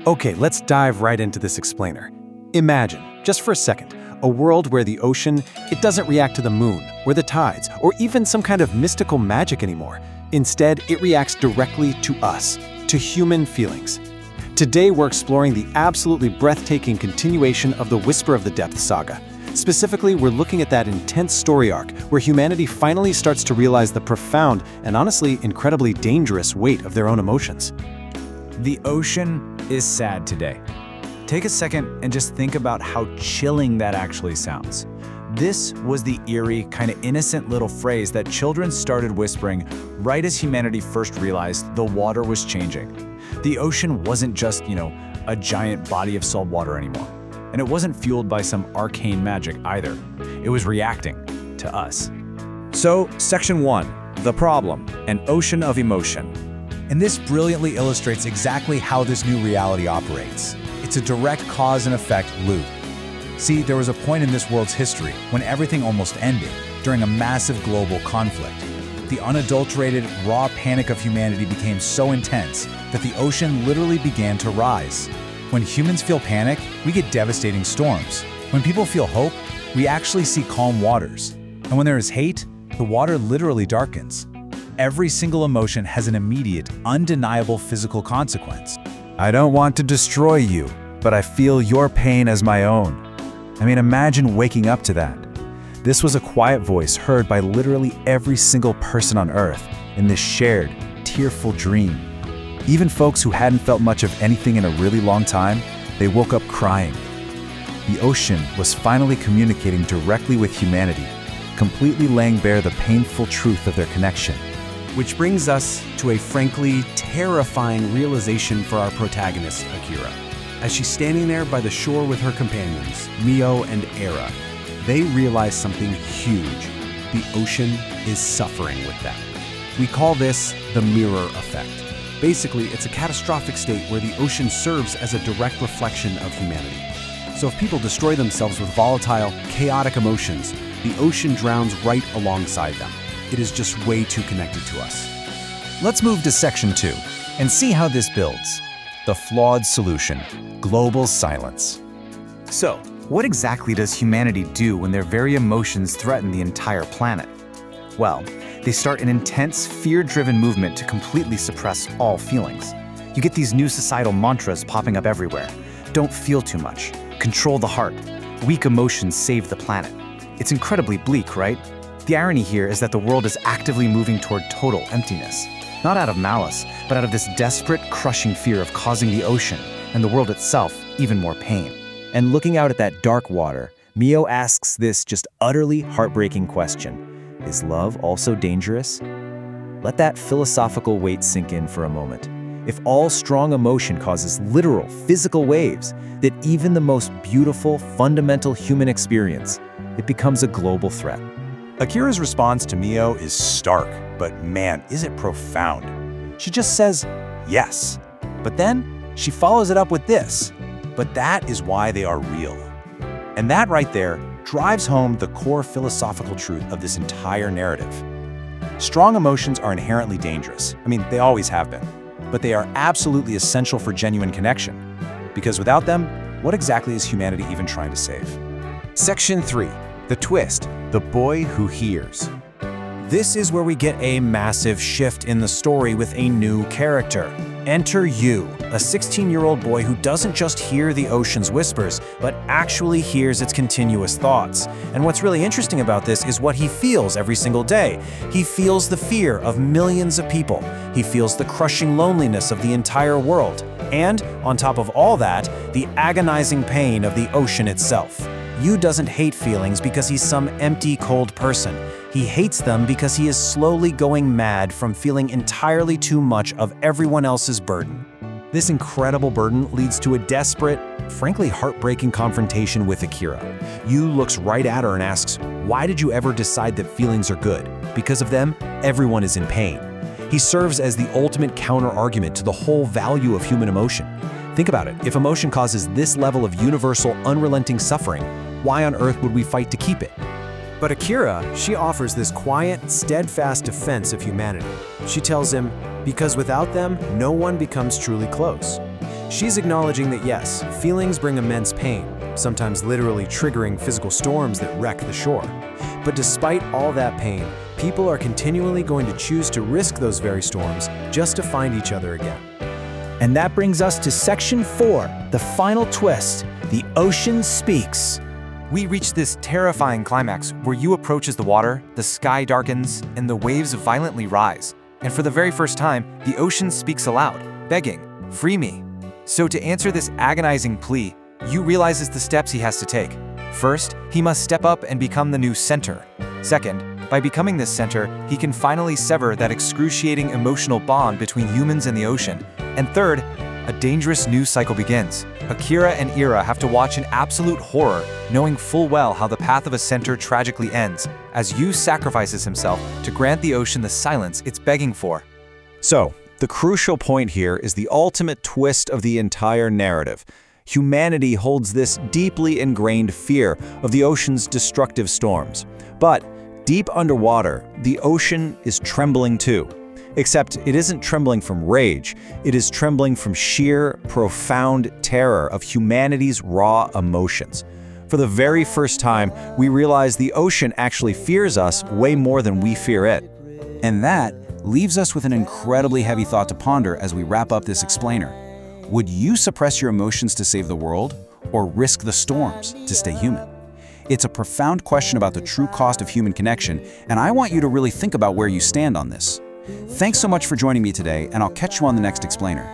Okay, let's dive right into this explainer. Imagine, just for a second, a world where the ocean, it doesn't react to the moon, or the tides, or even some kind of mystical magic anymore. Instead, it reacts directly to us, to human feelings. Today, we're exploring the absolutely breathtaking continuation of the Whisper of the Depth saga. Specifically, we're looking at that intense story arc where humanity finally starts to realize the profound and honestly incredibly dangerous weight of their own emotions. The ocean is sad today. Take a second and just think about how chilling that actually sounds. This was the eerie, kind of innocent little phrase that children started whispering right as humanity first realized the water was changing. The ocean wasn't just, a giant body of salt water anymore. And it wasn't fueled by some arcane magic either. It was reacting to us. So, Section 1, The Problem, an Ocean of Emotion. And this brilliantly illustrates exactly how this new reality operates. It's a direct cause and effect loop. See, there was a point in this world's history when everything almost ended, during a massive global conflict. The unadulterated, raw panic of humanity became so intense that the ocean literally began to rise. When humans feel panic, we get devastating storms. When people feel hope, we actually see calm waters. And when there is hate, the water literally darkens. Every single emotion has an immediate, undeniable physical consequence. I don't want to destroy you, but I feel your pain as my own. Imagine waking up to that. This was a quiet voice heard by literally every single person on Earth in this shared, tearful dream. Even folks who hadn't felt much of anything in a really long time, they woke up crying. The ocean was finally communicating directly with humanity, completely laying bare the painful truth of their connection. Which brings us to a frankly terrifying realization for our protagonist, Akira. As she's standing there by the shore with her companions, Mio and Era, they realize something huge. The ocean is suffering with them. We call this the mirror effect. Basically, it's a catastrophic state where the ocean serves as a direct reflection of humanity. So if people destroy themselves with volatile, chaotic emotions, the ocean drowns right alongside them. It is just way too connected to us. Let's move to Section 2 and see how this builds. The flawed solution, global silence. So, what exactly does humanity do when their very emotions threaten the entire planet? Well, they start an intense, fear-driven movement to completely suppress all feelings. You get these new societal mantras popping up everywhere. Don't feel too much. Control the heart. Weak emotions save the planet. It's incredibly bleak, right? The irony here is that the world is actively moving toward total emptiness. Not out of malice, but out of this desperate, crushing fear of causing the ocean and the world itself even more pain. And looking out at that dark water, Mio asks this just utterly heartbreaking question. Is love also dangerous? Let that philosophical weight sink in for a moment. If all strong emotion causes literal, physical waves, that even the most beautiful, fundamental human experience, it becomes a global threat. Akira's response to Mio is stark, but man, is it profound. She just says, yes. But then, she follows it up with this. But that is why they are real. And that right there drives home the core philosophical truth of this entire narrative. Strong emotions are inherently dangerous. They always have been. But they are absolutely essential for genuine connection. Because without them, what exactly is humanity even trying to save? Section 3. The twist. The boy who hears. This is where we get a massive shift in the story with a new character. Enter you, a 16-year-old boy who doesn't just hear the ocean's whispers, but actually hears its continuous thoughts. And what's really interesting about this is what he feels every single day. He feels the fear of millions of people. He feels the crushing loneliness of the entire world. And, on top of all that, the agonizing pain of the ocean itself. Yu doesn't hate feelings because he's some empty, cold person. He hates them because he is slowly going mad from feeling entirely too much of everyone else's burden. This incredible burden leads to a desperate, frankly heartbreaking confrontation with Akira. Yu looks right at her and asks, "Why did you ever decide that feelings are good? Because of them, everyone is in pain." He serves as the ultimate counter-argument to the whole value of human emotion. Think about it. If emotion causes this level of universal, unrelenting suffering, why on earth would we fight to keep it? But Akira, she offers this quiet, steadfast defense of humanity. She tells him, because without them, no one becomes truly close. She's acknowledging that yes, feelings bring immense pain, sometimes literally triggering physical storms that wreck the shore. But despite all that pain, people are continually going to choose to risk those very storms just to find each other again. And that brings us to Section 4, the final twist. The ocean speaks. We reach this terrifying climax where you approaches the water, the sky darkens, and the waves violently rise. And for the very first time, the ocean speaks aloud, begging, "Free me." So to answer this agonizing plea, you realizes the steps he has to take. First, he must step up and become the new center. Second, by becoming this center, he can finally sever that excruciating emotional bond between humans and the ocean. And third, a dangerous new cycle begins. Akira and Ira have to watch in absolute horror, knowing full well how the path of a center tragically ends, as Yu sacrifices himself to grant the ocean the silence it's begging for. So, the crucial point here is the ultimate twist of the entire narrative. Humanity holds this deeply ingrained fear of the ocean's destructive storms. But deep underwater, the ocean is trembling too. Except it isn't trembling from rage, it is trembling from sheer, profound terror of humanity's raw emotions. For the very first time, we realize the ocean actually fears us way more than we fear it. And that leaves us with an incredibly heavy thought to ponder as we wrap up this explainer. Would you suppress your emotions to save the world, or risk the storms to stay human? It's a profound question about the true cost of human connection, and I want you to really think about where you stand on this. Thanks so much for joining me today, and I'll catch you on the next explainer.